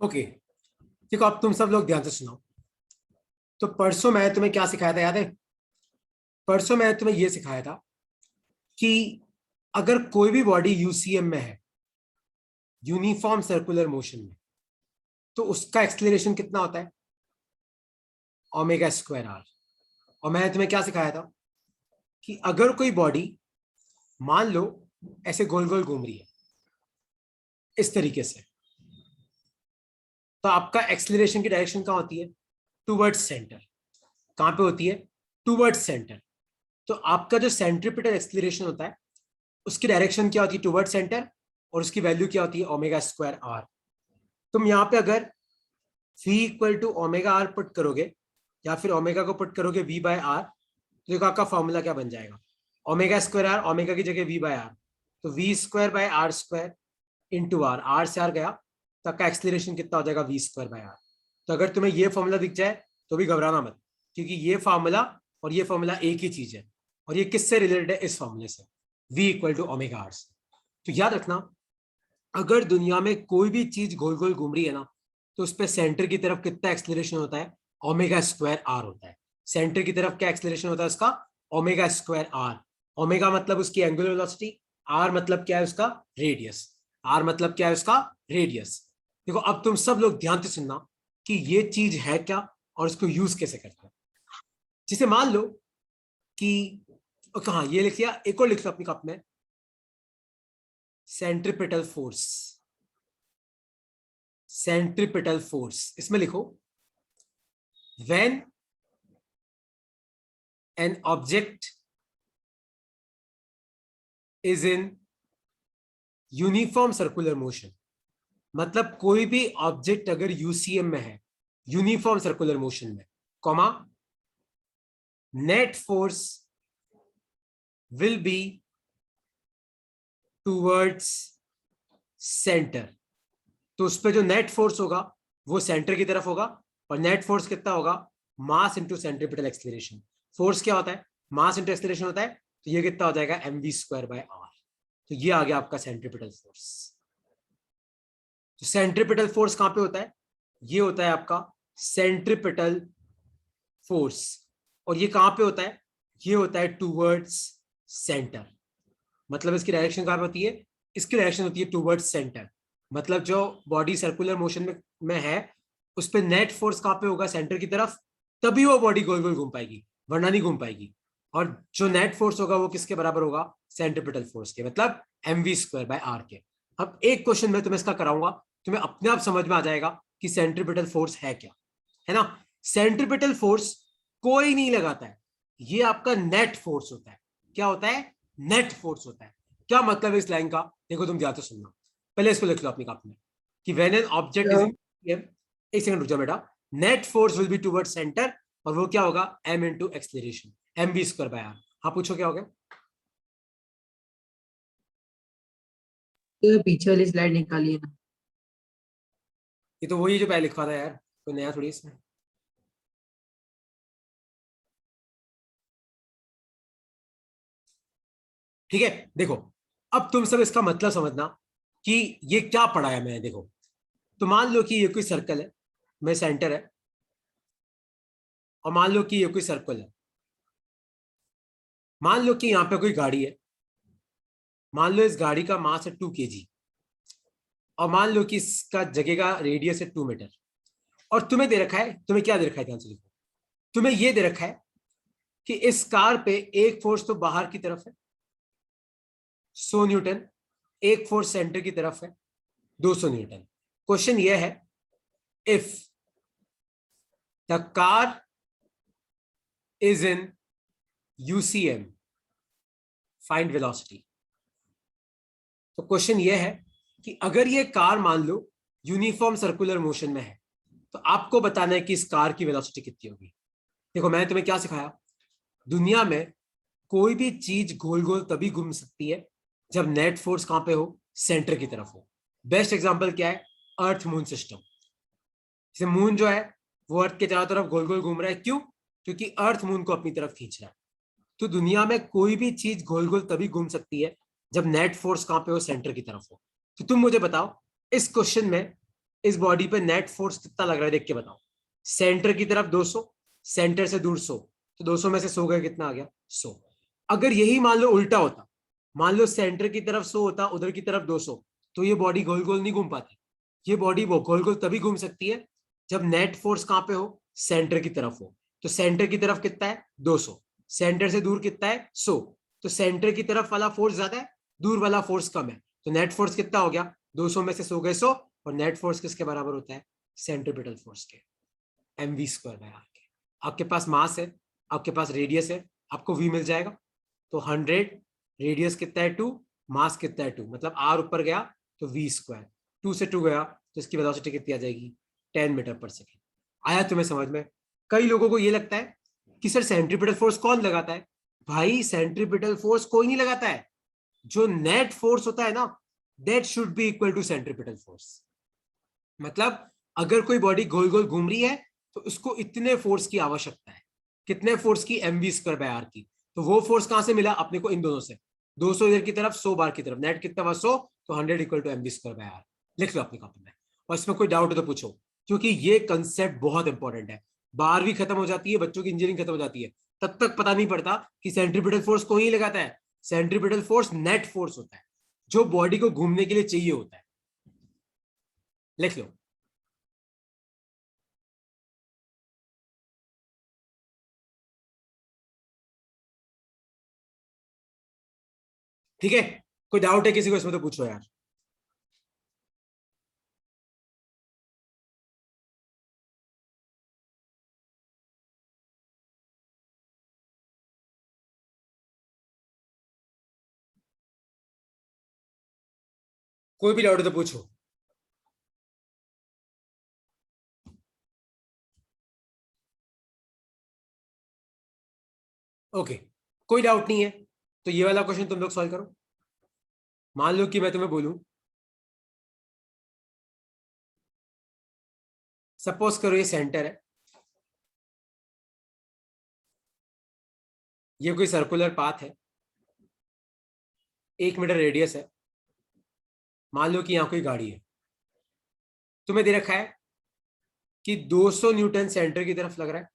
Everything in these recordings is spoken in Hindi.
ओके। देखो अब तुम सब लोग ध्यान से सुनो। तो परसों मैं तुम्हें क्या सिखाया था, याद है? परसों मैं तुम्हें यह सिखाया था कि अगर कोई भी बॉडी यूसीएम में है, यूनिफॉर्म सर्कुलर मोशन में, तो उसका एक्सेलरेशन कितना होता है? Omega square R. और मैंने तुम्हें क्या सिखाया था कि अगर कोई बॉडी मान लो ऐसे गोल गोल घूम रही है इस तरीके से, तो आपका एक्सेलरेशन की डायरेक्शन कहाँ होती है? Towards centre. कहां पे होती है? Towards centre. तो आपका जो सेंट्रीपिटल एक्सेलरेशन होता है उसकी डायरेक्शन क्या होती है? Toward centre. और उसकी वैल्यू क्या होती है? Omega square R. तुम यहां पे अगर v equal to omega R put करोगे या फिर ओमेगा को पुट करोगे v बाय आर, तो देखो आपका फॉर्मूला क्या बन जाएगा? ओमेगा स्क्वायर आर, ओमेगा की जगह v बाय आर, तो v square by R square into R. R से आर गया तो आपका एक्सेलरेशन कितना हो जाएगा? v square by are. तो अगर तुम्हें ये फॉर्मूला दिख जाए तो भी घबराना मत, क्योंकि ये फॉर्मूला और ये फॉर्मूला एक ही चीज है। और ये किससे रिलेटेड है? इस फॉर्मूले से, v equal to omega R से। तो याद रखना, अगर दुनिया में कोई भी चीज गोल गोल घूम रही है ना, तो उस पर सेंटर की तरफ कितना एक्सेलरेशन होता है? ओमेगा स्क्वायर आर होता है। सेंटर की तरफ क्या एक्सेलरेशन होता है उसका? Omega square are. ओमेगा मतलब उसकी एंगुलर वेलोसिटी, आर मतलब क्या है उसका? रेडियस। आर मतलब क्या है उसका? रेडियस। देखो अब तुम सब लोग ध्यान से सुनना कि ये चीज है क्या और इसको यूज कैसे करते हैं। जिसे मान लो कि कहा ये लिख लिया, एक और लिख लो अपनी कप में, सेंट्रीपिटल फोर्स। सेंट्रीपिटल फोर्स इसमें लिखो, when an object is in uniform circular motion. मतलब कोई भी ऑब्जेक्ट अगर यूसीएम में है, यूनिफॉर्म सर्कुलर मोशन में, comma, net force will be towards centre. तो उस पर जो नेट फोर्स होगा वो सेंटर की तरफ होगा। और नेट फोर्स कितना होगा? Mass into centripetal acceleration. Force क्या होता है? मास इंटू एक्सेलरेशन होता है। तो ये कितना हो जाएगा? M we square by are. तो ये आ गया आपका सेंट्रीपिटल फोर्स। तो सेंट्रीपिटल फोर्स कहां पे होता है? ये होता है आपका सेंट्रीपिटल फोर्स। और ये कहां पे होता है? ये होता है टूवर्ड्स सेंटर। मतलब इसकी डायरेक्शन कहां पे होती है? इसकी डायरेक्शन होती है टूवर्ड्स सेंटर। मतलब जो बॉडी सर्कुलर मोशन में है, उस पर नेट फोर्स कहां पे होगा? सेंटर की तरफ। तभी वो बॉडी गोल गोल घूम पाएगी, वरना नहीं घूम पाएगी। और जो नेट फोर्स होगा वो किसके बराबर होगा? सेंट्रीपिटल फोर्स के, मतलब M we square by are के। अब एक क्वेश्चन मैं तुम्हें इसका कराऊंगा, तुम्हें अपने आप समझ में आ जाएगा कि सेंट्रीपिटल फोर्स है क्या, है ना? सेंट्रीपिटल फोर्स कोई नहीं लगाता है, ये आपका नेट फोर्स होता है। क्या होता है? नेट फोर्स होता है। क्या मतलब है इस लाइन का? देखो तुम ध्यान से सुनना, पहले इसको लिख लो अपनी कॉपी में कि व्हेन एन ऑब्जेक्ट इज क्या? इन, एक सेकंड रुक जा बेटा, net force will be toward centre. और वो क्या होगा? M into acceleration, m we square by r. हाँ पूछो क्या हो गया? तो पीछे वाली स्लाइड निकालिए ना। ये तो वही जो पहले लिखा था यार, कोई नया थोड़ी इसमें। ठीक है, देखो अब तुम सब इसका मतलब समझना कि ये क्या पढ़ाया मैंने। देखो तो मान लो कि ये कोई सर्कल है, में सेंटर है, और मान लो कि ये कोई सर्कल है। मान लो कि यहां पे कोई गाड़ी है, मान लो इस गाड़ी का मास है 2 kg, और मान लो कि इसका जगह का रेडियस है 2 मीटर। और तुम्हें दे रखा है, तुम्हें क्या दे रखा है? ध्यान से देखो, तुम्हें यह दे रखा है कि इस कार पे एक फोर्स तो बाहर की तरफ है 100 न्यूटन, एक फोर्स सेंटर की तरफ है 200 न्यूटन। क्वेश्चन यह है, if the car is in UCM, find velocity. तो क्वेश्चन यह है कि अगर ये कार मान लो यूनिफॉर्म सर्कुलर मोशन में है, तो आपको बताना है कि इस कार की वेलोसिटी कितनी होगी। देखो मैंने तुम्हें क्या सिखाया, दुनिया में कोई भी चीज गोल गोल तभी घूम सकती है जब नेट फोर्स कहां पे हो? सेंटर की तरफ हो। बेस्ट एग्जांपल क्या है? Earth moon system. जैसे मून जो है वो अर्थ के चारों तरफ गोल गोल घूम रहा है, क्यों? क्योंकि अर्थ मून को अपनी तरफ खींच रहा है। तो दुनिया में कोई भी चीज गोल गोल तभी घूम सकती है जब नेट फोर्स कहां पे हो? सेंटर की तरफ हो। तो तुम मुझे बताओ, इस क्वेश्चन में इस बॉडी पे नेट फोर्स कितना लग रहा है देख के बताओ। सेंटर की तरफ 200, सेंटर से दूर 100, तो 200 में से 100 गए कितना आ गया 100। अगर यही मान लो उल्टा होता, मान लो सेंटर की तरफ 100 होता, उधर की तरफ 200, तो ये बॉडी गोल गोल नहीं घूम पाती। ये बॉडी वो गोल गोल तभी घूम सकती है जब नेट फोर्स कहां पे हो, सेंटर की तरफ हो। तो सेंटर की तरफ कितना है 200, सेंटर से दूर कितना है 100, तो सेंटर की तरफ वाला फोर्स ज्यादा है, दूर वाला फोर्स कम है, तो नेट फोर्स कितना हो गया 200 में से 100 गए 100, और नेट फोर्स किसके बराबर होता है सेंट्रीपिटल फोर्स के, mv²/r के। आपके पास मास है, आपके पास रेडियस है, आपको v मिल जाएगा। तो 100, रेडियस कितना है 2, मास कितना है 2, मतलब r ऊपर गया तो v², 2 से 2 गया तो इसकी वेलोसिटी कितनी आ जाएगी 10 मीटर पर सेकेंड। आया तुम्हें समझ में? कई लोगों को ये लगता है कि सर सेंट्रीपिटल फोर्स कौन लगाता है? भाई सेंट्रीपिटल फोर्स कोई नहीं लगाता है, जो नेट फोर्स होता है ना, that should be equal to centripetal force. मतलब अगर कोई बॉडी गोल गोल घूम रही है तो उसको इतने फोर्स की आवश्यकता है, कितने फोर्स की mv²/r की। तो वो फोर्स कहां से मिला अपने को इन दोनों से, 200 इधर की तरफ 100 बार की तरफ, नेट कितना हुआ 100, तो 100 इक्वल टू mv²/r। लिख लो अपनी कॉपी में, और इसमें कोई डाउट हो तो पूछो, क्योंकि ये कंसेप्ट बहुत इंपॉर्टेंट है। 12वीं खत्म हो जाती है, बच्चों की इंजीनियरिंग खत्म हो जाती है, तब तक पता नहीं पड़ता कि सेंट्रीपिटल फोर्स को ही लगाता है। सेंट्रीपिटल फोर्स नेट फोर्स होता है जो बॉडी को घूमने के लिए चाहिए होता है। लिख लो। ठीक है, कोई डाउट है किसी को इसमें तो पूछो यार। कोई भी डाउट है तो पूछो। ओके, कोई डाउट नहीं है तो ये वाला क्वेश्चन तुम लोग सॉल्व करो। मान लो कि मैं तुम्हें बोलूं, सपोज करो ये सेंटर है, ये कोई सर्कुलर पाथ है, 1 मीटर रेडियस है, मान लो कि यहां कोई गाड़ी है, तुम्हें दे रखा है कि 200 न्यूटन सेंटर की तरफ लग रहा है,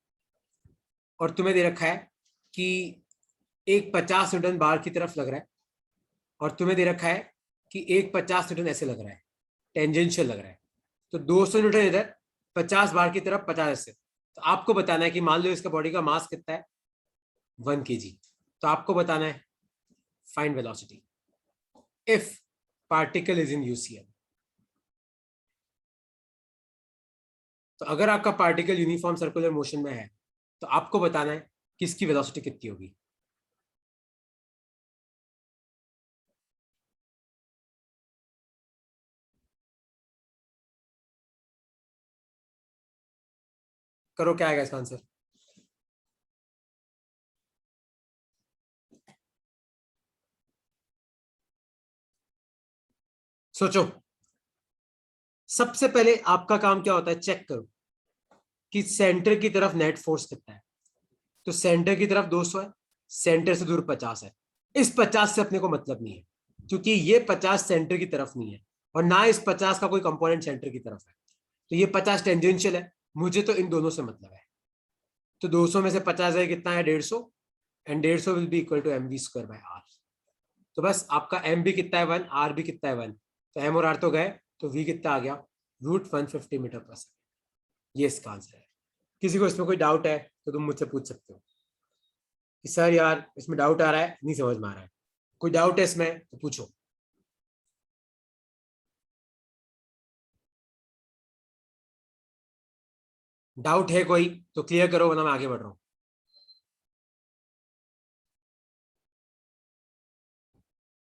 और तुम्हें दे रखा है कि एक 50 न्यूटन बाहर की तरफ लग रहा है, और तुम्हें दे रखा है कि एक 50 न्यूटन ऐसे लग रहा है, टेंजेंशियल लग रहा है। तो 200 न्यूटन इधर, 50 बाहर की तरफ 50 ऐसे। तो आपको बताना है कि मान लो इसका बॉडी का मास कितना है 1 kg। तो आपको बताना है find velocity if particle is in UCL. तो अगर आपका पार्टिकल यूनिफॉर्म सर्कुलर मोशन में है तो आपको बताना है कि इसकी वेलोसिटी कितनी होगी। करो, क्या आएगा इसका आंसर? सोचो। सबसे पहले आपका काम क्या होता है, चेक करो कि सेंटर की तरफ नेट फोर्स कितना है। तो सेंटर की तरफ 200 है, सेंटर से दूर 50 है। इस 50 से अपने को मतलब नहीं है, क्योंकि ये 50 सेंटर की तरफ नहीं है, और ना इस 50 का कोई कंपोनेंट सेंटर की तरफ है। तो ये 50 टेंजेंशियल है, मुझे तो इन दोनों से मतलब है। तो 200 में से 50 है कितना है 150, and 150 will be equal to mv²/r। तो बस आपका m भी कितना है 1, r भी कितना है 1, तो m और r तो गए, तो v कितना आ गया √150 मीटर पर सेकेंड। ये इसका आंसर है। किसी को इसमें कोई डाउट है तो तुम मुझसे पूछ सकते हो कि सर यार इसमें डाउट आ रहा है, नहीं समझ में आ रहा है। कोई डाउट है इसमें तो पूछो। डाउट है कोई तो क्लियर करो, वरना मैं आगे बढ़ रहा हूँ।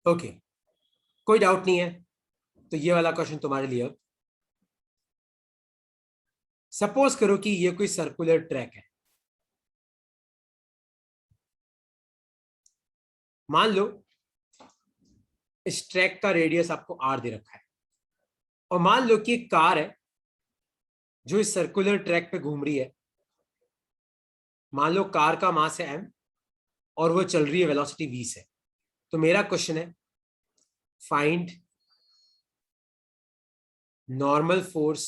ओके, कोई डाउट नहीं है तो ये वाला क्वेश्चन तुम्हारे लिए। सपोज करो कि ये कोई सर्कुलर ट्रैक है, मान लो इस ट्रैक का रेडियस आपको r दे रखा है, और मान लो कि एक कार है जो इस सर्कुलर ट्रैक पे घूम रही है। मान लो कार का मास है m, और वो चल रही है वेलोसिटी v से। तो मेरा क्वेश्चन है find normal force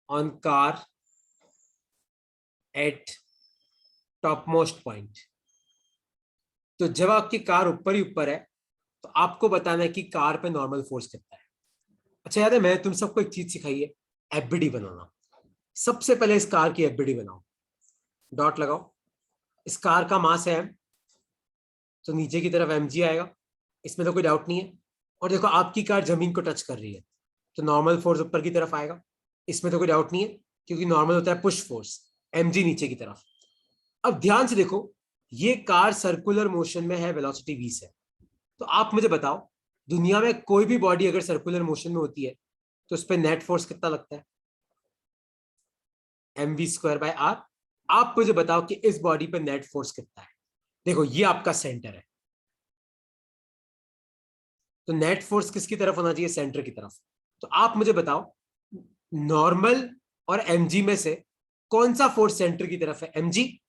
on car eight top most point. तो जब आपकी कार ऊपर ही ऊपर है तो आपको बताना है कि कार पे नॉर्मल फोर्स कितना है। अच्छा याद है मैंने तुम सबको एक चीज सिखाई है, एफबीडी बनाना। सबसे पहले इस कार की एफबीडी बनाओ, डॉट लगाओ। इस कार का मास है एम, तो नीचे की तरफ एम जी आएगा, इसमें तो कोई डाउट नहीं है। और देखो आपकी कार जमीन को टच कर रही है तो नॉर्मल फोर्स ऊपर की तरफ आएगा, इसमें तो कोई डाउट नहीं है, क्योंकि नॉर्मल होता है पुश फोर्स, एम जी नीचे की तरफ। अब ध्यान से देखो, ये कार सर्कुलर मोशन में है, वेलोसिटी वी से। तो आप मुझे बताओ, दुनिया में कोई भी बॉडी अगर सर्कुलर मोशन में होती है तो उस पर नेट फोर्स कितना लगता है? M we square by r. आप मुझे बताओ कि इस बॉडी पे नेट फोर्स कितना है। देखो ये आपका सेंटर है, तो नेट फोर्स किसकी तरफ होना चाहिए? सेंटर की तरफ। तो आप मुझे बताओ, नॉर्मल और एमजी में से कौन सा फोर्स सेंटर की तरफ है? एमजी।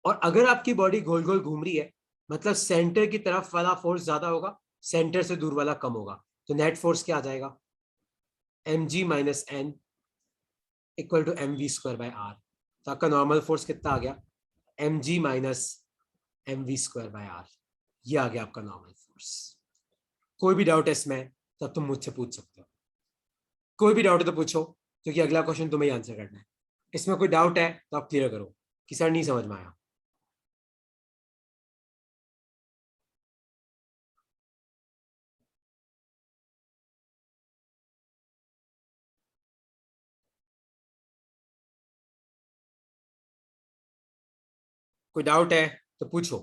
और अगर आपकी बॉडी गोल गोल घूम रही है मतलब सेंटर की तरफ वाला फोर्स ज्यादा होगा, सेंटर से दूर वाला कम होगा। तो नेट फोर्स क्या आ जाएगा? M g minus N equal to m we square by are. तो आपका नॉर्मल फोर्स कितना आ गया? M g minus m we square by r. ये आ गया आपका नॉर्मल फोर्स। कोई भी डाउट है इसमें तो तुम मुझसे पूछ सकते हो, कोई भी डाउट है तो पूछो, क्योंकि अगला क्वेश्चन तुम्हें आंसर करना है। इसमें कोई डाउट है तो आप क्लियर करो कि सर नहीं समझ में आया। कोई डाउट है तो पूछो।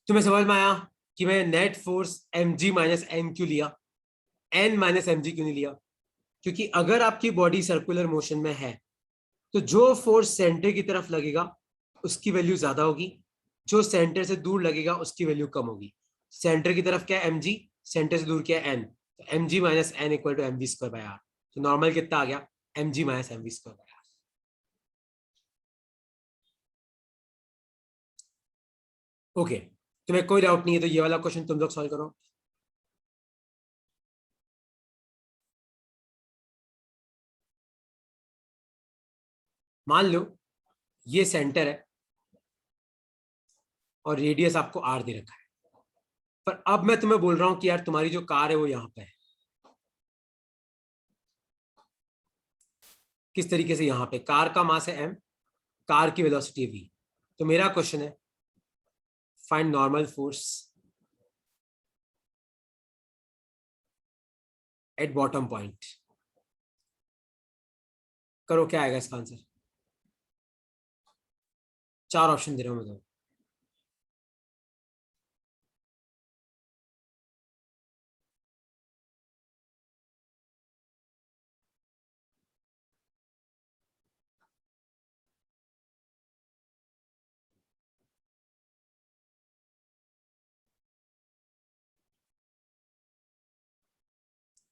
तुम्हें समझ में आया कि मैं net force m g minus N क्यों लिया, एन माइनस एम जी क्यों नहीं लिया? क्योंकि अगर आपकी बॉडी सर्कुलर मोशन में है तो जो फोर्स सेंटर की तरफ लगेगा उसकी वैल्यू ज्यादा होगी, जो सेंटर से दूर लगेगा उसकी वैल्यू कम होगी। सेंटर की तरफ क्या है? M G. सेंटर से दूर क्या है? एन। तो m g minus N equal to m we square by are. तो नॉर्मल कितना आ गया? M g minus m we square by r. Okay, तुम्हें कोई डाउट नहीं है तो ये वाला क्वेश्चन तुम लोग सॉल्व करो। मान लो ये सेंटर है और रेडियस आपको आर दे रखा है, पर अब मैं तुम्हें बोल रहा हूं कि यार तुम्हारी जो कार है वो यहां पे है। किस तरीके से? यहां पे कार का मास है एम, कार की वेलोसिटी है वी। तो मेरा क्वेश्चन है, find normal force at bottom point. करो, क्या आएगा इसका आंसर? चार ऑप्शन दे रहा हूं मैं तो।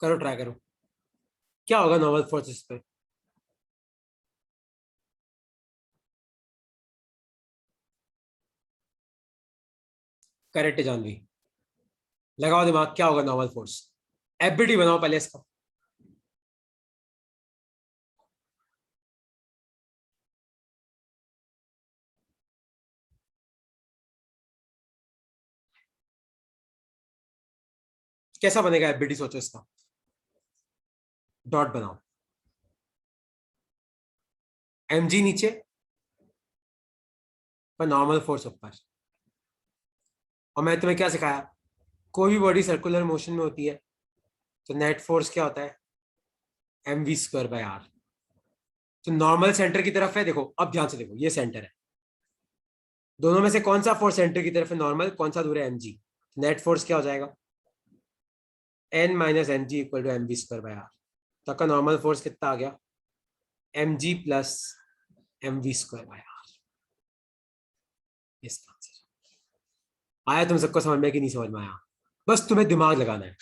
करो, ट्राई करो, क्या होगा नॉर्मल फोर्स इस पे? करेक्ट है जानवी, लगाओ दिमाग, क्या होगा नॉर्मल फोर्स? एफबीडी बनाओ पहले इसका। कैसा बनेगा एफबीडी, सोचो इसका। डॉट बनाओ, एमजी नीचे पर नॉर्मल फोर्स ऊपर। और मैं तुम्हें क्या सिखाया? कोई भी बॉडी सर्कुलर मोशन में होती है तो नेट फोर्स क्या होता है? M we square by are. तो नॉर्मल सेंटर की तरफ है, देखो अब ध्यान से देखो, ये सेंटर है, दोनों में से कौन सा फोर्स सेंटर की तरफ है? नॉर्मल। कौन सा दूर है? M G. नेट फोर्स क्या हो जाएगा? N minus m g equal to m we square by are. तो आपका नॉर्मल फोर्स कितना आ गया? M g plus m we square by r. इसका आंसर आया तुम सबको समझ में कि नहीं समझ में आया? बस तुम्हें दिमाग लगाना है।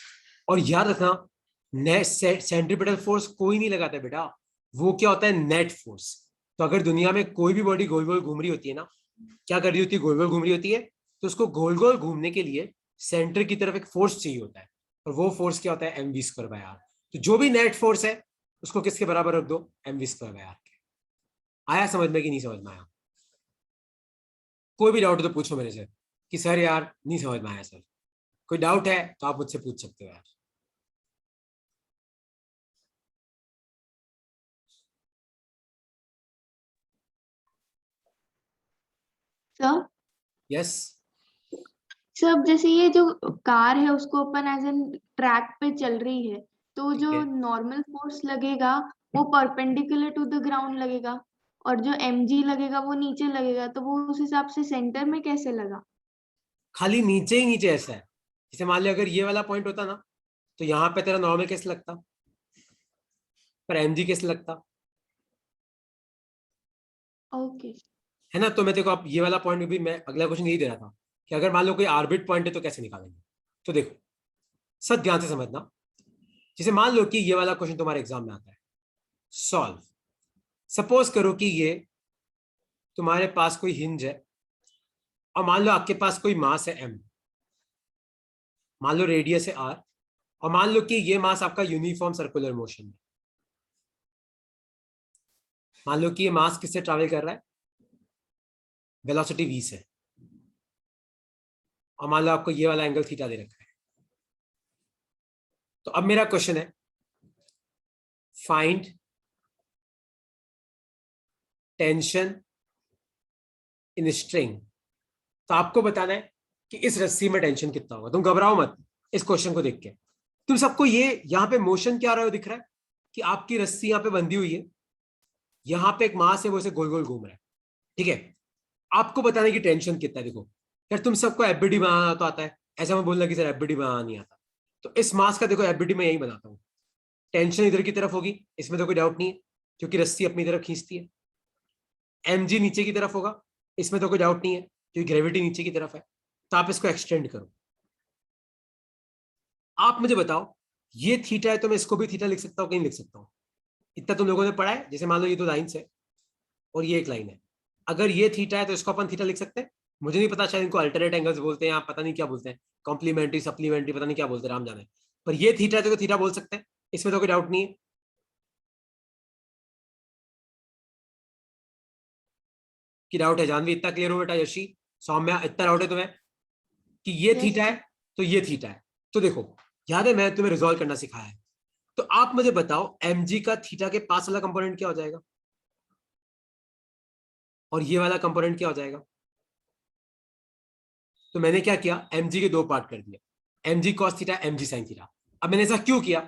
और याद रखना, सेंट्रीपिटल फोर्स कोई नहीं लगाता बेटा, वो क्या होता है? Net force. तो अगर दुनिया में कोई भी बॉडी गोल गोल घूम रही होती है ना, क्या कर रही होती है? गोल गोल घूम रही होती है, तो उसको गोल गोल घूमने के लिए सेंटर की तरफ एक फोर्स चाहिए होता है, और वो फोर्स क्या होता है, m we square by are. तो जो भी नेट फोर्स है उसको किसके बराबर रख दो, m we square by are के। आया समझ में कि नहीं समझ में आया? कोई भी डाउट हो तो पूछो मेरे से कि सर यार नहीं समझ में आया सर। कोई डाउट है तो आप मुझसे पूछ सकते हो यार। Sir yes. सर अब जैसे ये जो कार है उसको अपन एज एन ट्रैक पे चल रही है, तो ठीक जो है। नॉर्मल फोर्स लगेगा वो परपेंडिकुलर टू द ग्राउंड लगेगा, और जो mg लगेगा वो नीचे लगेगा, तो वो उस हिसाब से सेंटर में कैसे लगा? खाली नीचे ही नीचे ऐसा है, जैसे मान लिया अगर ये वाला पॉइंट होता ना, तो यहाँ पे तेरा नॉर्मल कैसे लगता, पर एमजी कैसे लगता, ओके। है ना? तो मैं देखो, आप ये वाला पॉइंट भी, मैं अगला क्वेश्चन यही दे रहा था कि अगर मान लो कोई आर्बिट पॉइंट है तो कैसे निकालेंगे। तो देखो सब ध्यान से समझना। जैसे मान लो कि ये वाला क्वेश्चन तुम्हारे एग्जाम में आता है, सॉल्व। सपोज करो कि ये तुम्हारे पास कोई हिंज है, और मान लो आपके पास कोई मास है एम, मान लो रेडियस है आर, और मान लो कि ये मास आपका यूनिफॉर्म सर्कुलर मोशन है। मान लो कि ये मास किससे ट्रैवल कर रहा है, वेलोसिटी v से, और मान लो आपको ये वाला एंगल थीटा दे रखा है। तो अब मेरा क्वेश्चन है, फाइंड टेंशन इन स्ट्रिंग। तो आपको बताना है कि इस रस्सी में टेंशन कितना होगा। तुम घबराओ मत इस क्वेश्चन को देख के। तुम सबको ये यहाँ पे मोशन क्या रहा है दिख रहा है कि आपकी रस्सी यहाँ पे बंधी हुई है, यहाँ पे एक मास है वो इसे गोल गोल घूम रहा है, ठीक है। आपको बताने की टेंशन कितना है। देखो यार, तुम सबको एफबीडी बनाना तो आता है, ऐसा मैं बोलना कि सर एफबीडी बनाना नहीं आता। तो इस मास का देखो एफबीडी में यही बनाता हूँ। टेंशन इधर की तरफ होगी, इसमें तो कोई डाउट नहीं है क्योंकि रस्सी अपनी तरफ खींचती है। एमजी नीचे की तरफ होगा, इसमें तो कोई डाउट नहीं है क्योंकि ग्रेविटी नीचे की तरफ है। तो आप इसको एक्सटेंड करो। आप मुझे बताओ, ये थीटा है तो मैं इसको भी थीटा लिख सकता हूँ कि नहीं लिख सकता हूँ? इतना तुम लोगों ने पढ़ा है। जैसे मान लो ये दो लाइन्स है और ये एक लाइन है, अगर ये थीटा है तो इसको अपन थीटा लिख सकते हैं। मुझे नहीं पता, शायद इनको अल्टरनेट एंगल्स बोलते हैं, या पता नहीं क्या बोलते हैं, कॉम्प्लीमेंट्री सप्लीमेंट्री, पता नहीं क्या बोलते हैं, राम जाने। पर ये थीटा है तो थीटा बोल सकते हैं, इसमें तो कोई डाउट नहीं है। कि डाउट है जानवी? इतना क्लियर हो बेटा? यशी, सौम्या, इतना डाउट है तुम्हें कि ये यस थीटा है सर। तो ये थीटा है? तो देखो, याद है मैं तुम्हें रिजॉल्व करना सिखाया है। तो आप मुझे बताओ mg का थीटा के पास वाला कंपोनेंट क्या हो जाएगा, और ये वाला कंपोनेंट क्या हो जाएगा? तो मैंने क्या किया, mg के दो पार्ट कर दिए, mg cos theta, mg sin theta. अब मैंने ऐसा क्यों किया?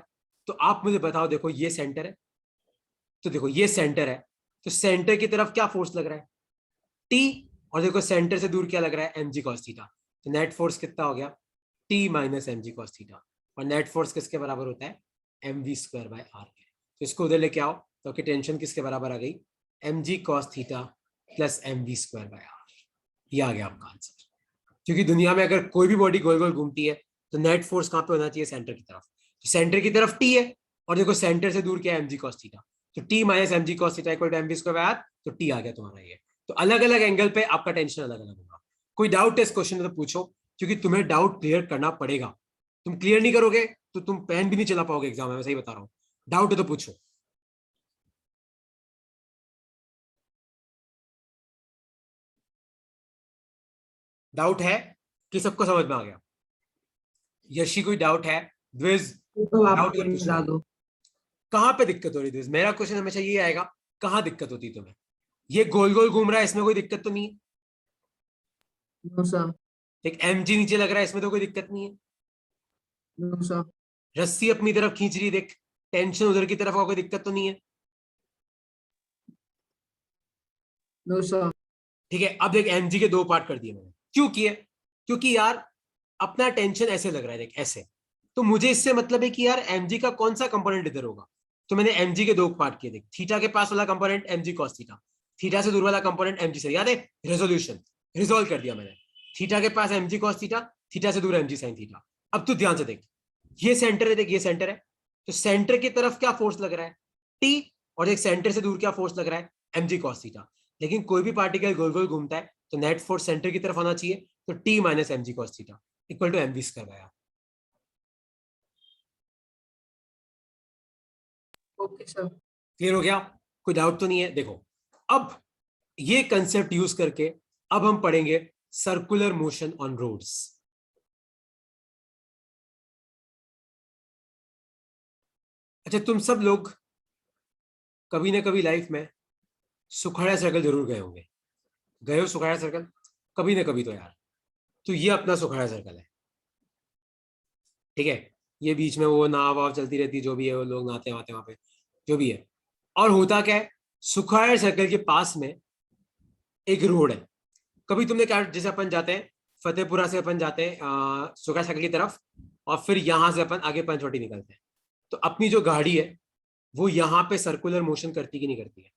तो आप मुझे बताओ, देखो ये सेंटर है, तो देखो ये सेंटर है, तो सेंटर की तरफ क्या फोर्स लग रहा है, टी। और देखो सेंटर से दूर क्या लग रहा है, mg cos थीटा। तो नेट फोर्स कितना हो गया, T minus mg cos theta. और नेट फोर्स किसके बराबर होता है, mv स्क्वायर बाय आर के। तो इसको उधर लेके आओ, तो कि टेंशन किसके बराबर आ गई, mg cos theta plus mv square by r. ये आ गया आपका आंसर। क्योंकि दुनिया में अगर कोई भी बॉडी गोल गोल घूमती है तो नेट फोर्स कहां पे होना चाहिए, सेंटर की तरफ। तो सेंटर की तरफ टी है, और देखो सेंटर से दूर क्या है, mg cos थीटा। तो T minus mg cos theta equal to mv square by are. तो टी आ गया तुम्हारा ये। तो अलग अलग एंगल पे आपका टेंशन अलग अलग होगा। कोई डाउट है इस क्वेश्चन में तो पूछो, क्योंकि तुम्हें डाउट क्लियर करना पड़ेगा। तुम क्लियर नहीं करोगे तो तुम पेन भी नहीं चला पाओगे एग्जाम में, मैं सही बता रहा हूँ। डाउट है तो पूछो। डाउट है कि सबको समझ में आ गया? यशी कोई डाउट है? द्विज, तो आप डाउट है तो पेन पूछ लो। मिला दो। कहाँ पे दिक्कत हो रही थी? मेरा क्वेश्चन हमेशा ये आएगा, कहाँ दिक्कत होती है तुम्हें? ये गोल गोल घूम रहा है, इसमें कोई दिक्कत तो नहीं है। No sir. एक mg नीचे लग रहा है, इसमें तो कोई दिक्कत नहीं है। No sir. रस्सी अपनी तरफ खींच रही है, देख टेंशन उधर की तरफ का, कोई दिक्कत तो नहीं है। No sir. ठीक है, अब देख mg के दो पार्ट कर दिए मैंने, क्यों किए? क्योंकि यार अपना टेंशन ऐसे लग रहा है, देख ऐसे। तो मुझे इससे मतलब है कि यार mg का कौन सा कंपोनेंट इधर होगा। तो मैंने mg के दो पार्ट किए। देख थीटा के पास वाला component mg cos theta, theta से दूर वाला कंपोनेंट mg से, याद है? रेजोल्यूशन, रिजोल्व कर दिया मैंने। थीटा के पास mg cos थीटा, थीटा से दूर mg sin थीटा। अब तू ध्यान से देख, ये सेंटर है, देख ये सेंटर है। तो सेंटर की तरफ क्या फोर्स लग रहा है, टी। और एक सेंटर से दूर क्या फोर्स लग रहा है, mg cos थीटा। लेकिन कोई भी पार्टिकल गोल गोल घूमता है तो नेट फोर्स सेंटर की तरफ आना चाहिए, तो T minus mg cos theta. Equal to mv square by r. Okay sir. Clear हो गया? कोई डाउट तो नहीं है? देखो अब ये कंसेप्ट यूज करके अब हम पढ़ेंगे सर्कुलर मोशन ऑन रोड्स। अच्छा, तुम सब लोग कभी ना कभी लाइफ में सुखाड़ा सर्कल जरूर गए होंगे। गए हो सुखाड़ा सर्कल कभी ना कभी तो यार। तो ये अपना सुखाड़ा सर्कल है, ठीक है? ये बीच में वो नाव वाव चलती रहती है, जो भी है, वो लोग नहाते वहाते वहां पे, जो भी है। और होता क्या है, सुखाड़ा सर्कल के पास में एक रोड है। कभी तुमने क्या, जैसे अपन जाते हैं फतेहपुरा से, अपन जाते हैं सुखाड़ा सर्कल की तरफ, और फिर यहां से अपन आगे पंचवटी निकलते हैं। तो अपनी जो गाड़ी है वो यहाँ पे सर्कुलर मोशन करती कि नहीं करती है?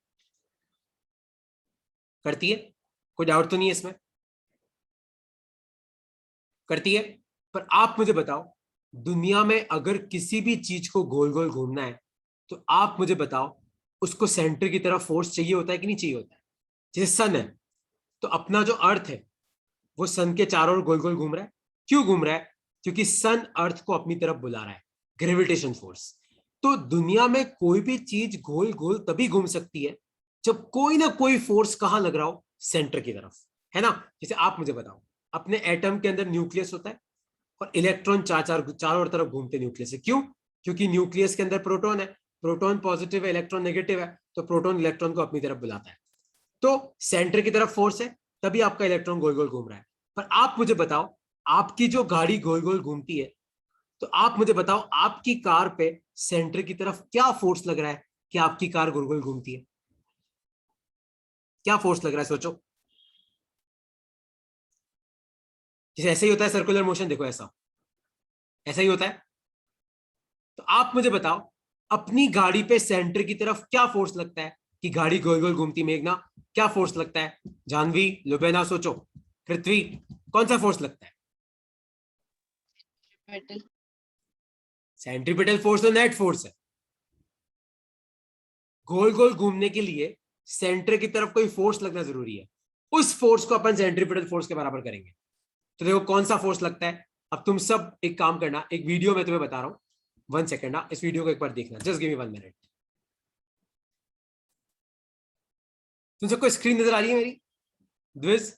करती है। कोई डाउट तो नहीं है इसमें? करती है। पर आप मुझे बताओ, दुनिया में अगर किसी भी चीज को गोल गोल घूमना है तो आप मुझे बताओ, उसको सेंटर की तरफ फोर्स चाहिए होता है कि नहीं चाहिए होता है? जैसे सन है, तो अपना जो अर्थ है वो सन के चारों ओर गोल गोल घूम रहा है। क्यों घूम रहा है? क्योंकि सन अर्थ को अपनी तरफ बुला रहा है, ग्रेविटेशन फोर्स। तो दुनिया में कोई भी चीज गोल गोल तभी घूम सकती है जब कोई ना कोई फोर्स कहां लग रहा हो, सेंटर की तरफ, है ना? जैसे आप मुझे बताओ, अपने एटम के अंदर न्यूक्लियस होता है और इलेक्ट्रॉन चारों तरफ घूमते न्यूक्लियस से। क्यों? क्योंकि न्यूक्लियस के अंदर प्रोटॉन है, प्रोटॉन पॉजिटिव है, इलेक्ट्रॉन नेगेटिव है, तो प्रोटॉन इलेक्ट्रॉन को अपनी तरफ बुलाता है। तो सेंटर की तरफ फोर्स है, तभी आपका इलेक्ट्रॉन गोल गोल घूम रहा है। पर आप मुझे बताओ, आपकी जो गाड़ी गोल गोल घूमती है, तो आप मुझे बताओ आपकी कार पे सेंटर की तरफ क्या फोर्स लग रहा है कि आपकी कार गोल गोल घूमती है? क्या फोर्स लग रहा है, सोचो। जैसे ऐसे ही होता है सर्कुलर मोशन, देखो ऐसा, ऐसा ही होता है। तो आप मुझे बताओ, अपनी गाड़ी पे सेंटर की तरफ क्या फोर्स लगता है कि गाड़ी गोल गोल घूमती? मेघना, क्या फोर्स लगता है? जानवी, लुबेना, सोचो। पृथ्वी, कौन सा फोर्स लगता है? सेंट्रीपिटल फोर्स तो नेट फोर्स है। गोल गोल घूमने के लिए सेंटर की तरफ कोई फोर्स लगना जरूरी है। उस फोर्स को अपन सेंट्रीपिटल फोर्स के बराबर करेंगे। तो देखो कौन सा फोर्स लगता है। अब तुम सब एक काम करना, एक वीडियो में तुम्हें बता रहा हूं, 1 सेकेंड ना, इस वीडियो को एक बार देखना, जस्ट गिव मी 1 मिनट। तुम सबको स्क्रीन नजर आ रही है मेरी? द्विज,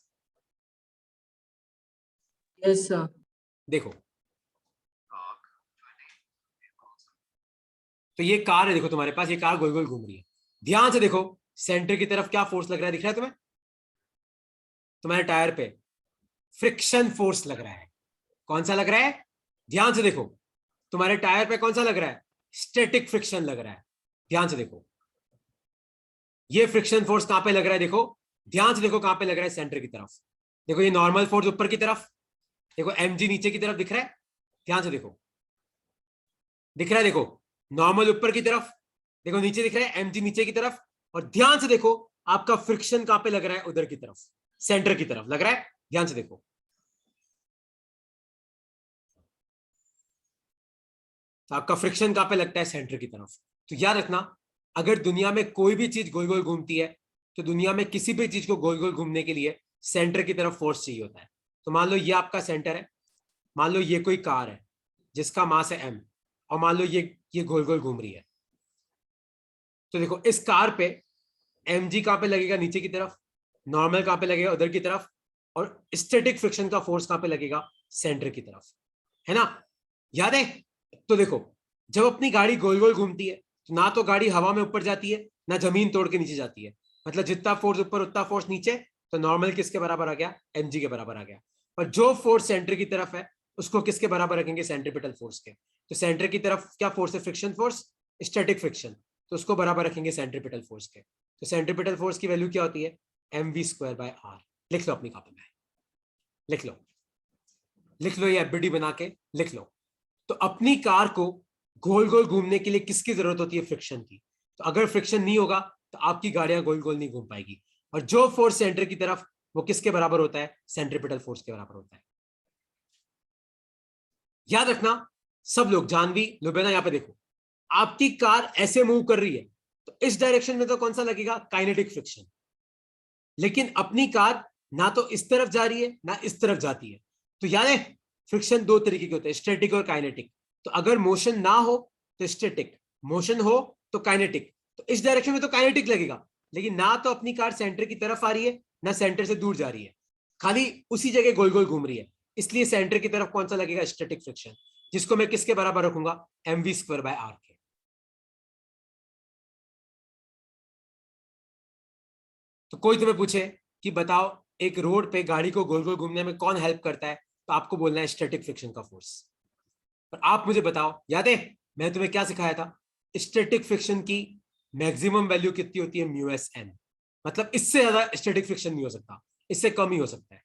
यस सर। देखो, तो ये कार है, देखो तुम्हारे पास ये कार गोल गोल घूम रही है। ध्यान से देखो, सेंटर की तरफ क्या फोर्स लग रहा है, दिख रहा है तुम्हें? तुम्हारे टायर पे फ्रिक्शन फोर्स लग रहा है। कौन सा लग रहा है? ध्यान से देखो, तुम्हारे टायर पे कौन सा लग रहा है? स्टैटिक फ्रिक्शन लग रहा है। ध्यान से देखो, ये फ्रिक्शन फोर्स कहां पे लग रहा है? देखो, ध्यान से देखो कहां पे लग रहा है, सेंटर की तरफ। देखो ये नॉर्मल फोर्स ऊपर की तरफ, देखो mg नीचे की तरफ दिख रहा है। ध्यान से देखो, दिख रहा है? देखो नॉर्मल ऊपर की तरफ, देखो नीचे दिख रहा है mg नीचे की तरफ। और ध्यान से देखो आपका फ्रिक्शन कहां पे लग रहा है? उधर की तरफ, सेंटर की तरफ लग रहा है। ध्यान से देखो, तो आपका फ्रिक्शन कहां पे लगता है? सेंटर की तरफ। तो याद रखना, अगर दुनिया में कोई भी चीज गोल गोल घूमती है, तो दुनिया में किसी भी चीज को गोल गोल घूमने के लिए सेंटर की तरफ फोर्स चाहिए होता है। तो मान लो ये आपका सेंटर है, मान लो ये कोई कार है जिसका मास है m, और मान लो ये गोल गोल घूम रही है। तो देखो इस कार पे mg कहां पे लगेगा? नीचे की तरफ। नॉर्मल कहां पे लगेगा? उधर की तरफ। और स्टैटिक फ्रिक्शन का फोर्स कहां पे लगेगा? सेंटर की तरफ, है ना? याद है? तो देखो, जब अपनी गाड़ी गोल गोल घूमती है तो ना तो गाड़ी हवा में ऊपर जाती है, ना जमीन तोड़ के नीचे जाती है। मतलब जितना फोर्स ऊपर उतना फोर्स नीचे। तो नॉर्मल किसके बराबर आ गया? mg के बराबर आ गया। और जो फोर्स सेंटर की तरफ है उसको किसके बराबर रखेंगे? सेंट्रीपिटल फोर्स के। तो सेंटर की तरफ क्या फोर्स है? Friction force, static friction. तो उसको बराबर रखेंगे सेंट्रीपिटल फोर्स के। तो सेंट्रीपिटल फोर्स की वैल्यू क्या होती है? mv square bye r। लिख लो अपनी कॉपी में, लिख लो, लिख लो, ये एफबीडी बना के लिख लो। तो अपनी कार को गोल गोल घूमने के लिए किसकी जरूरत होती है? फ्रिक्शन की। तो अगर फ्रिक्शन नहीं होगा तो आपकी गाड़ियां गोल गोल नहीं घूम पाएगी। और जो फोर्स सेंटर की तरफ, वो किसके बराबर होता है? सेंट्रीपिटल फोर्स के बराबर होता है। याद रखना सब लोग, जानवी, लुबेना, यहां पे देखो, आपकी कार ऐसे मूव कर रही है तो इस डायरेक्शन में तो कौन सा लगेगा? Kinetic friction. लेकिन अपनी कार ना तो इस तरफ जा रही है ना इस तरफ जाती है। तो याद है, फ्रिक्शन दो तरीके के होते हैं, स्टैटिक और काइनेटिक। तो अगर मोशन ना हो तो स्टैटिक, मोशन हो तो काइनेटिक। तो इस डायरेक्शन में तो काइनेटिक लगेगा, लेकिन ना तो अपनी कार सेंटर की तरफ आ रही है ना सेंटर से दूर जा रही है, खाली उसी जगह गोल गोल घूम रही है। इसलिए सेंटर की तरफ कौन सा लगेगा, स्टैटिक फ्रिक्शन, जिसको मैं किसके बराबर रखूंगा, mv²/r के। तो कोई तुम्हें पूछे कि बताओ एक रोड पे गाड़ी को गोल गोल घूमने में कौन हेल्प करता है, तो आपको बोलना है स्टैटिक फ्रिक्शन का फोर्स। और आप मुझे बताओ, याद है मैंने तुम्हें क्या सिखाया था, स्टैटिक फ्रिक्शन की मैक्सिमम वैल्यू कितनी होती है, μsn। मतलब इससे ज्यादा स्टैटिक फ्रिक्शन नहीं हो सकता, इससे कम ही हो सकता है।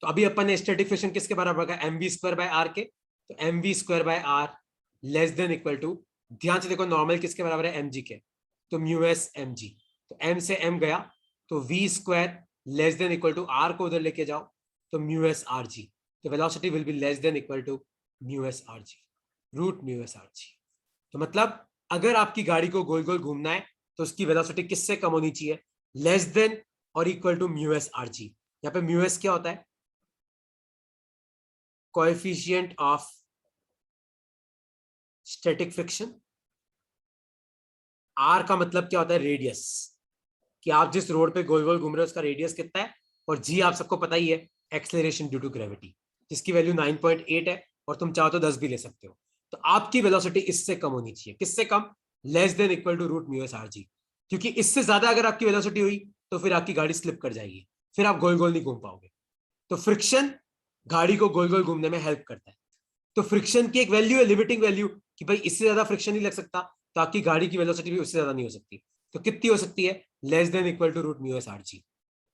तो अभी अपन ने स्टैटिक फ्रिक्शन किसके बराबर का, mv²/r के। तो mv²/r less than equal to, ध्यान से देखो नॉर्मल किसके बराबर है, mg के, तो μs mg। तो m से m गया, तो v² less than equal to r को उधर लेके जाओ, तो μs rg। तो velocity will be less than equal to μs rg, √μs rg। तो मतलब अगर आपकी गाड़ी को गोल गोल घूमना है तो उसकी वेलोसिटी किससे कम होनी चाहिए, लेस देन और इक्वल टू μs rg। यहाँ पे μs क्या होता है, coefficient of static friction. R का मतलब क्या होता है, रेडियस, कि आप जिस रोड पे गोल गोल घूम रहे हो उसका रेडियस कितना है। और जी आप सबको पता ही है, एक्सेलरेशन ड्यू टू ग्रेविटी, जिसकी वैल्यू 9.8 है, और तुम चाहो तो 10 भी ले सकते हो। तो आपकी वेलोसिटी इससे कम होनी चाहिए, किससे कम, less than equal to √μs rg। क्योंकि इससे ज्यादा अगर आपकी वेलोसिटी हुई तो फिर आपकी गाड़ी स्लिप कर जाएगी, फिर आप गोल गोल नहीं घूम पाओगे। तो फ्रिक्शन गाड़ी को गोल गोल घूमने में हेल्प करता है। तो फ्रिक्शन की एक वैल्यू है, लिमिटिंग वैल्यू, कि भाई इससे ज्यादा फ्रिक्शन नहीं लग सकता, तो आपकी गाड़ी की वेलोसिटी भी उससे ज्यादा नहीं हो सकती। तो कितनी हो सकती है, less than equal to √μs rg।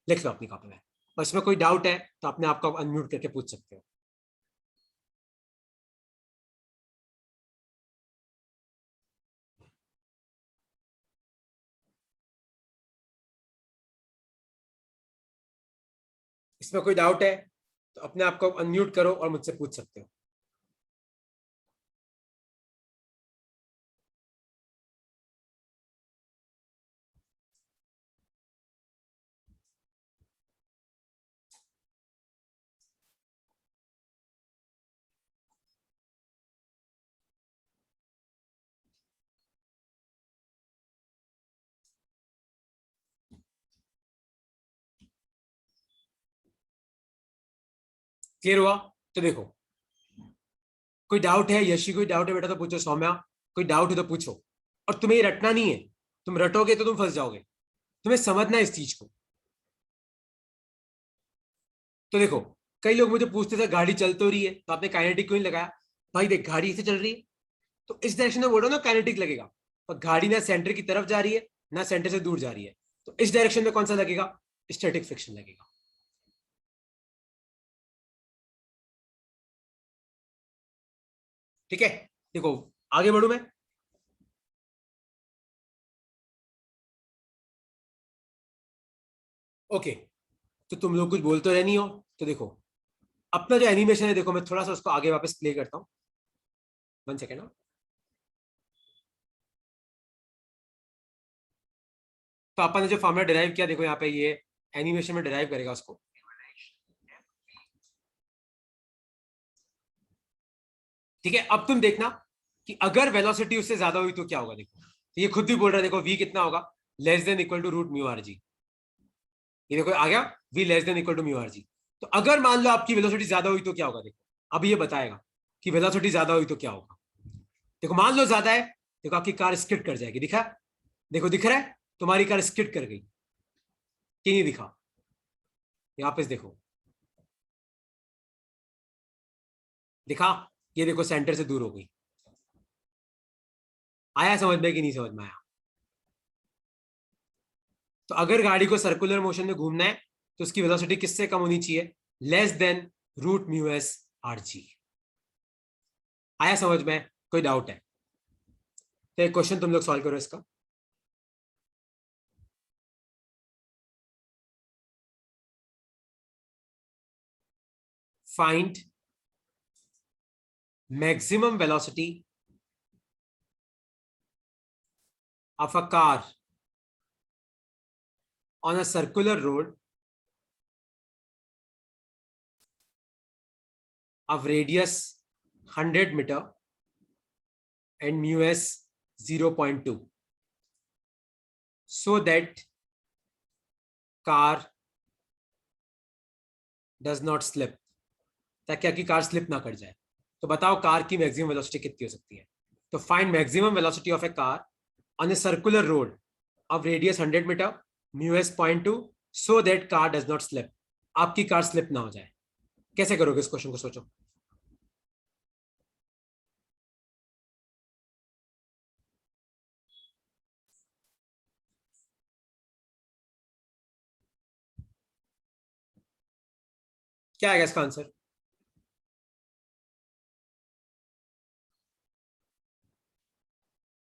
लिख लो अपनी कॉपी में, और इसमें कोई डाउट है तो अपने आप को अनम्यूट करके पूछ सकते हो। इसमें कोई डाउट है तो अपने आप को अनम्यूट करो और मुझसे पूछ सकते हो। क्लियर हुआ? तो देखो, कोई डाउट है, यशी कोई डाउट है बेटा तो पूछो, सौम्या कोई डाउट है तो पूछो। और तुम्हें ये रटना नहीं है, तुम रटोगे तो तुम फंस जाओगे, तुम्हें समझना है इस चीज को। तो देखो, कई लोग मुझे पूछते थे गाड़ी चल तो रही है तो आपने काइनेटिक क्यों नहीं लगाया। भाई देख, गाड़ी ऐसे चल रही है तो इस डायरेक्शन में बोल रहा हूं ना काइनेटिक लगेगा, और गाड़ी ना सेंटर की तरफ जा रही है ना सेंटर से दूर जा रही है, तो इस डायरेक्शन में कौन सा लगेगा, स्टैटिक फ्रिक्शन लगेगा। ठीक है, देखो आगे बढ़ू मैं। ओके, तो तुम लोग कुछ बोलते रह नहीं हो। तो देखो, अपना जो एनिमेशन है, देखो मैं थोड़ा सा उसको आगे वापस प्ले करता हूँ, 1 सेकेंड। तो अपन ने जो फॉर्मूला डिराइव किया, देखो यहाँ पे ये एनिमेशन में डिराइव करेगा उसको। ठीक है, अब तुम देखना कि अगर वेलोसिटी उससे ज्यादा हुई तो क्या होगा। देखो, तो ये खुद भी बोल रहा है, देखो v कितना होगा, less than equal to √μ rg। ये देखो आ गया, v less than equal to μ rg। तो अगर मान लो आपकी वेलोसिटी ज्यादा हुई तो क्या होगा, देखो अब ये बताएगा कि वेलोसिटी ज्यादा हुई तो क्या होगा। देखो मान लो ज्यादा है, देखो आपकी कार स्किड कर जाएगी, दिखा, देखो दिख रहा है, तुम्हारी कार स्किड कर गई कि नहीं दिखा, यहाँ पे देखो दिखा, ये देखो सेंटर से दूर हो गई। आया समझ में कि नहीं समझ में आया? तो अगर गाड़ी को सर्कुलर मोशन में घूमना है तो उसकी वेलोसिटी किससे कम होनी चाहिए, लेस देन √μs rg। आया समझ में? कोई डाउट है तो एक क्वेश्चन तुम लोग सॉल्व करो इसका। Find maximum velocity of a car on a circular road of radius 100 meter and mu s 0.2 so that car does not slip, ताकि आपकी कार स्लिप ना कर जाए। तो बताओ कार की मैक्सिमम वेलोसिटी कितनी हो सकती है। तो find maximum velocity of a car on a circular road of radius 100 metre mu s 0.2 so that car does not slip, आपकी कार स्लिप ना हो जाए। कैसे करोगे इस क्वेश्चन को, सोचो। क्या आएगा इसका आंसर?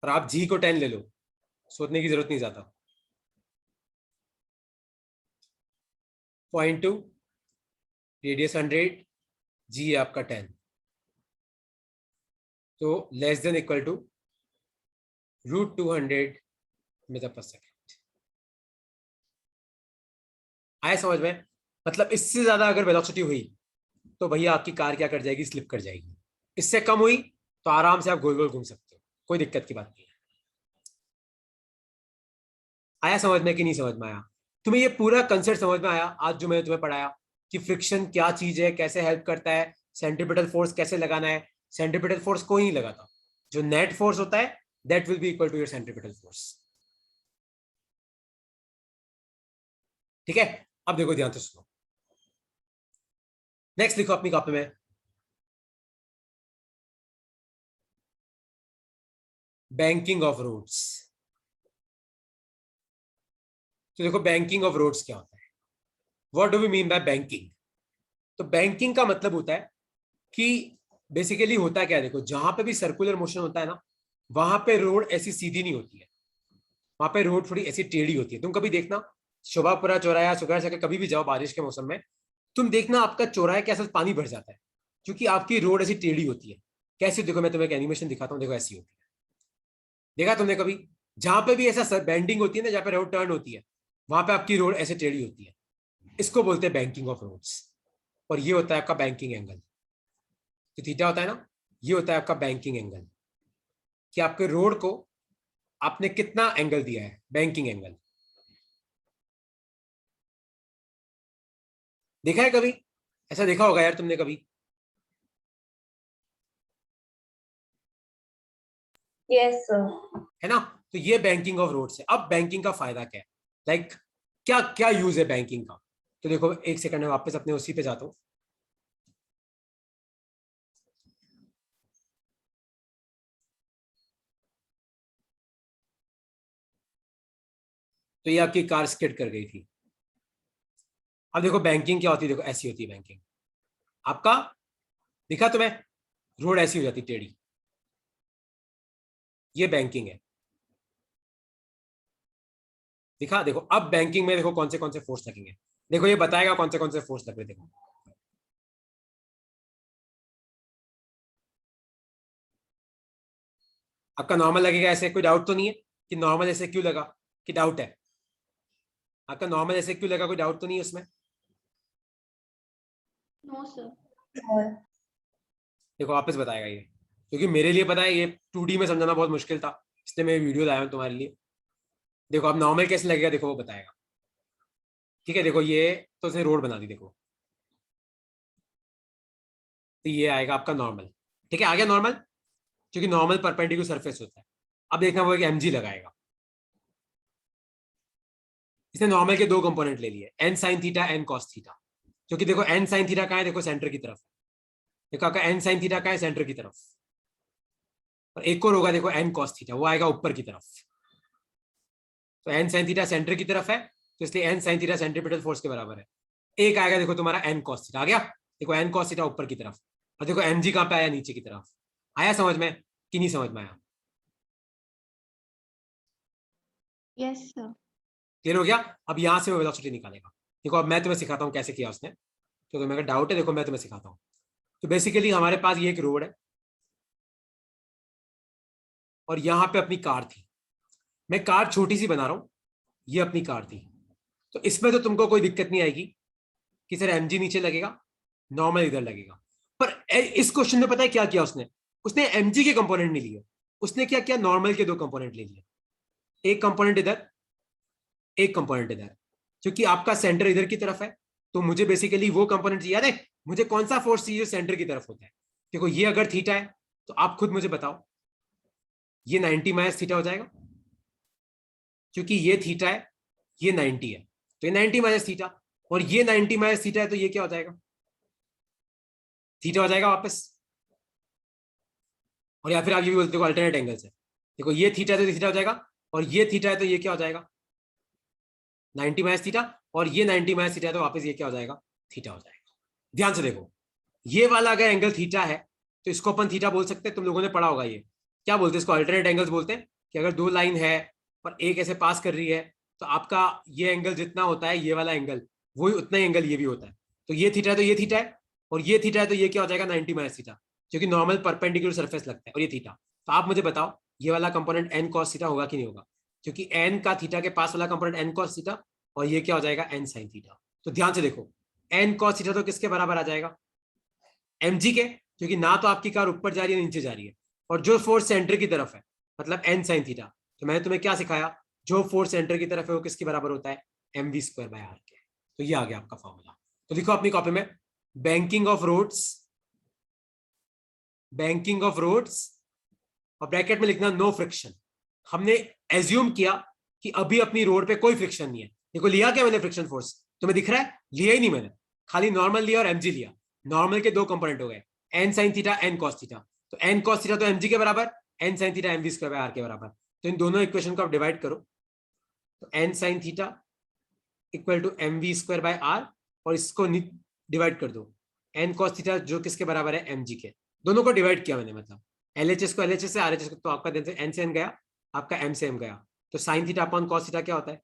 और आप जी को 10 ले लो, सोचने की जरूरत नहीं ज्यादा। 0.2 रेडियस 100, जी है आपका 10, तो less than equal to √200 metre per second. आया समझ में? मतलब इससे ज्यादा अगर वेलोसिटी हुई तो भैया आपकी कार क्या कर जाएगी, स्लिप कर जाएगी। इससे कम हुई तो आराम से आप गोल गोल घूम सकते हो, कोई दिक्कत की बात नहीं है। आया समझ में कि नहीं समझ में आया? तुम्हें ये पूरा कंसेप्ट समझ में आया आज जो मैंने तुम्हें पढ़ाया कि फ्रिक्शन क्या चीज है, कैसे हेल्प करता है, सेंट्रीपिटल फोर्स कैसे लगाना है। सेंट्रीपिटल फोर्स कोई नहीं लगाता, जो नेट फोर्स होता है that will be equal to your centripetal force. ठीक है, अब देखो ध्यान से सुनो। नेक्स्ट लिखो अपनी कॉपी में, बैंकिंग ऑफ रोड्स। तो देखो बैंकिंग ऑफ रोड्स क्या होता है, what do we mean by banking. तो बैंकिंग का मतलब होता है कि बेसिकली होता है क्या, देखो जहां पे भी सर्कुलर मोशन होता है ना, वहां पे रोड ऐसी सीधी नहीं होती है, वहां पे रोड थोड़ी ऐसी टेढ़ी होती है। तुम कभी देखना शोभापुरा चौराया सुगर से कभी भी जाओ बारिश के मौसम में, तुम देखना आपका चौराहे के आसपास पानी भर जाता है, क्योंकि आपकी रोड ऐसी टेढ़ी होती है। कैसी? देखो मैं तुम्हें एक एनिमेशन दिखाता हूँ, देखो ऐसी होती है। देखा तुमने कभी? जहां पे भी ऐसा बेंडिंग होती है ना, जहां पे रोड टर्न होती है, वहां पे आपकी रोड ऐसे टेढ़ी होती है। इसको बोलते हैं बैंकिंग ऑफ रोड्स। और ये होता है आपका बैंकिंग एंगल। तो थीटा होता है ना, ये होता है आपका बैंकिंग एंगल, कि आपके रोड को आपने कितना एंगल दिया है, बैंकिंग एंगल। देखा है कभी? ऐसा देखा होगा यार तुमने कभी। Yes sir. है ना? तो ये बैंकिंग ऑफ रोड्स है। अब बैंकिंग का फायदा क्या है, लाइक क्या क्या यूज है बैंकिंग का। तो देखो एक सेकंड में वापस अपने उसी पे जाता हूं। तो ये आपकी कार स्किड कर गई थी। अब देखो बैंकिंग क्या होती है, देखो ऐसी होती है बैंकिंग। आपका दिखा तुम्हें, रोड ऐसी हो जाती टेढ़ी, ये बैंकिंग है। दिखा? देखो अब बैंकिंग में देखो कौन से फोर्स लगेंगे, देखो ये बताएगा कौन से फोर्स लग रहे। देखो आपका नॉर्मल लगेगा ऐसे, कोई डाउट तो नहीं है कि नॉर्मल ऐसे क्यों लगा, कि डाउट है? आपका नॉर्मल ऐसे क्यों लगा, कोई डाउट तो नहीं है उसमें? No sir. देखो वापस बताएगा ये, क्योंकि मेरे लिए पता है ये 2D में समझाना बहुत मुश्किल था, इसलिए मैं वीडियो लाया हूं तुम्हारे लिए। देखो अब नॉर्मल कैसे लगेगा, देखो वो बताएगा। ठीक है, देखो ये तो उसने रोड बना दी, देखो तो ये आएगा आपका नॉर्मल। ठीक है, आ गया नॉर्मल, क्योंकि नॉर्मल परपेंडिकुलर सरफेस होता है। अब देखना वो एक mg लगाएगा। इसने नॉर्मल के दो कंपोनेंट ले लिए, n sin theta n cos theta. क्योंकि देखो n sin थीटा कहाँ है, देखो सेंटर की तरफ। देखो आपका n sin थीटा कहाँ है, सेंटर की तरफ। और एक और होगा देखो n cos थीटा, वो आएगा ऊपर की तरफ। तो n sin थीटा सेंटर की तरफ है, तो इसलिए n sin theta centripetal force के बराबर है। एक आएगा देखो तुम्हारा n cos थीटा, आ गया। देखो n cos थीटा ऊपर की तरफ, और देखो mg कहाँ पे आया, नीचे की तरफ। आया समझ में कि नहीं समझ में आया? Yes sir. क्लियर हो गया? अब यहां से वो वेलोसिटी निकालेगा। देखो अब मैं तुम्हें सिखाता हूँ कैसे किया उसने, तो तुम्हें अगर डाउट है देखो मैं तुम्हें सिखाता हूँ। तो बेसिकली हमारे पास ये एक रोड है, और यहां पे अपनी कार थी। मैं कार छोटी सी बना रहा हूं, ये अपनी कार थी। तो इसमें तो तुमको कोई दिक्कत नहीं आएगी कि सर mg नीचे लगेगा, नॉर्मल इधर लगेगा। पर इस क्वेश्चन में पता है क्या किया उसने? उसने mg के कंपोनेंट नहीं लिए, उसने क्या किया, नॉर्मल के 2 कंपोनेंट ले लिए, एक कंपोनेंट इधर, एक कंपोनेंट इधर। क्योंकि आपका सेंटर इधर की तरफ है, तो मुझे बेसिकली वो कंपोनेंट चाहिए। याद है मुझे कौन सा फोर्स चाहिए जो सेंटर की तरफ होता है? देखो ये अगर थीटा है तो आप खुद मुझे बताओ, ये 90 माइनस थीटा हो जाएगा, क्योंकि ये थीटा है, ये 90 है, तो ये 90 माइनस थीटा, और ये 90 माइनस थीटा है, तो ये क्या हो जाएगा, थीटा हो जाएगा वापस। और या फिर आप ये भी बोलते हो अल्टरनेट एंगल से, देखो ये थीटा है तो थीटा हो जाएगा, और ये थीटा है तो ये क्या हो जाएगा, 90 माइनस थीटा, और ये 90 माइनस थीटा है तो वापस ये क्या हो जाएगा, थीटा हो जाएगा। ध्यान से देखो, ये वाला अगर एंगल थीटा है तो इसको अपन थीटा बोल सकते हैं, तुम लोगों ने पढ़ा होगा ये क्या बोलते हैं इसको, अल्टरनेट एंगल्स बोलते हैं। कि अगर 2 लाइन है और एक ऐसे पास कर रही है, तो आपका ये एंगल जितना होता है ये वाला एंगल, वही उतना ही एंगल ये भी होता है। तो ये थीटा है तो ये थीटा है, और ये थीटा है तो ये क्या हो जाएगा, 90 माइनस थीटा, क्योंकि नॉर्मल परपेंडिकुलर सरफेस लगता है, और ये थीटा। तो आप मुझे बताओ ये वाला कंपोनेंट एन कॉस थीटा होगा कि नहीं होगा, क्योंकि एन का थीटा के पास वाला कंपोनेंट एन कॉस थीटा, और ये क्या हो जाएगा, एन साइन थीटा। तो ध्यान से देखो, एन कॉस थीटा तो किसके बराबर आ जाएगा, mg के, क्योंकि ना तो आपकी कार ऊपर जा रही है नीचे जा रही है, और जो फोर्स सेंटर की तरफ है मतलब एन साइन थीटा। तो मैंने तुम्हें क्या सिखाया, जो फोर्स सेंटर की तरफ है वो किसके बराबर होता है, mv स्क्वायर बाय आर के। तो ये आ गया आपका फॉर्मूला। तो देखो अपनी कॉपी में, banking of roads, banking of roads, और ब्रैकेट में लिखना नो फ्रिक्शन। हमने एज्यूम किया कि अभी अपनी रोड पे कोई फ्रिक्शन नहीं है। देखो लिया क्या मैंने फ्रिक्शन फोर्स, तुम्हें दिख रहा है, लिया ही नहीं मैंने, खाली नॉर्मल लिया और mg लिया। नॉर्मल के 2 कंपोनेंट हो गए, N sine theta, N cos theta. तो एन कॉस थीटा तो mg के बराबर, N sine theta mv square by are के बराबर। तो इन दोनों इक्वेशन को आप डिवाइड करो, तो N sine theta equal to mv square by r, और इसको डिवाइड कर दो, एन कॉस थीटा जो किसके बराबर है, mg के। दोनों को डिवाइड किया मैंने, मतलब LHS को LHS से, RHS को, तो आपका एन से एन गया, आपका m से m गया। तो sine theta upon cos theta क्या होता है,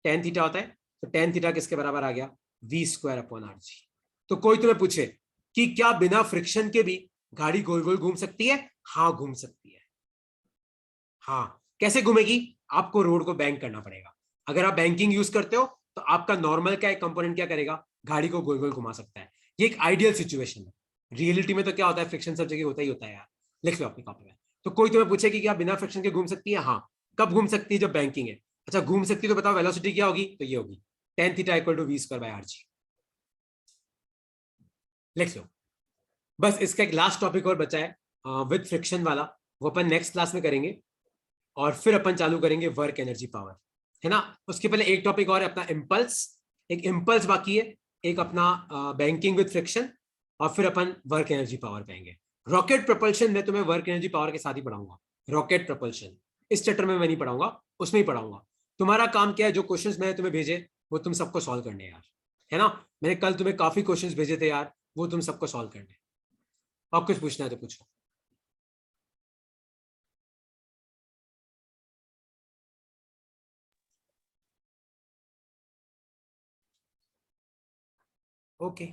टेन थीटा होता है। तो टेन थीटा किसके बराबर आ गया, v square upon R G. तो कोई तुम्हें पूछे कि क्या बिना फ्रिक्शन के भी गाड़ी गोल गोल घूम सकती है, हाँ घूम सकती है। हाँ कैसे घूमेगी, आपको रोड को बैंक करना पड़ेगा। अगर आप बैंकिंग यूज करते हो तो आपका नॉर्मल का एक कंपोनेंट क्या करेगा, गाड़ी को गोल गोल घुमा सकता है। ये एक आइडियल सिचुएशन है, रियलिटी में तो क्या होता है, फ्रिक्शन सब जगह होता ही होता है यार। लिख लो अपनी कॉपी में। तो कोई तुम्हें पूछे कि क्या बिना फ्रिक्शन के घूम सकती है, हाँ। कब घूम सकती है, जब बैंकिंग है। अच्छा घूम सकती है तो बताओ वेलोसिटी क्या होगी, तो ये होगी tan theta equal to v square by r g. लिख लो। बस इसका एक लास्ट टॉपिक और बचा है विद फ्रिक्शन वाला, वो अपन नेक्स्ट क्लास में करेंगे, और फिर अपन चालू करेंगे वर्क एनर्जी पावर, है ना। उसके पहले एक टॉपिक और है अपना इम्पल्स, एक इम्पल्स बाकी है, एक अपना बैंकिंग विद फ्रिक्शन, और फिर अपन वर्क एनर्जी पावर पाएंगे। रॉकेट प्रपल्शन में तुम्हें वर्क एनर्जी पावर के साथ ही पढ़ाऊंगा। रॉकेट प्रपल्शन इस चैप्टर में मैं नहीं पढ़ाऊंगा, उसमें ही पढ़ाऊंगा। तुम्हारा काम क्या है, जो क्वेश्चंस मैंने तुम्हें भेजे वो तुम सबको सॉल्व करने यार, है ना। मैंने कल तुम्हें काफी क्वेश्चंस भेजे थे यार, वो तुम सबको सॉल्व करने। आप कुछ पूछना है तो पूछो। Okay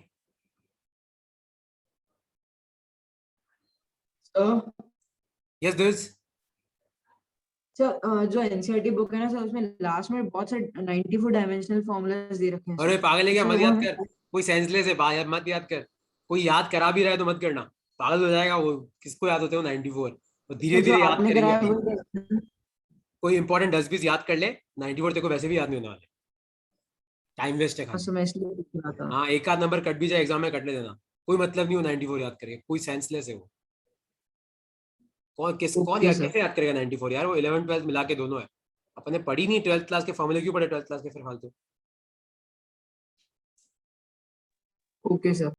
sir yes this. Sir जो एनसीईआरटी बुक है ना सर, उसमें लास्ट में बहुत सारे 94 डायमेंशनल फॉर्मूलाज दे रखे हैं अरे सर। पागल है क्या, सर मत वो याद है, कर। कोई सेंसलेस है, मत याद कर। कोई याद करा भी रहा है तो मत करना, पागल हो जाएगा वो। किसको याद होते हो 94, वो धीरे सर जो धीरे याद आपने करेंगे कराया अभी। वो। कोई इंपॉर्टेंट 10-20 याद कर ले, 94 तेरे को वैसे भी याद नहीं होने वाले, टाइम वेस्ट है हाँ खाली। सर मैं इसलिए पूछ रहा था। हाँ एक आध नंबर कट भी जाए एग्जाम में, कटने देना, कोई मतलब नहीं हो 94 याद करेगा, कोई सेंसलेस है वो। कौन ओके याद, सर। कैसे याद करेगा 94 यार, वो 11 12 मिला के दोनों है। अपने पढ़ी नहीं 12th क्लास के फॉर्मूले, क्यों पढ़े 12th क्लास के फिर फालतू। Okay sir.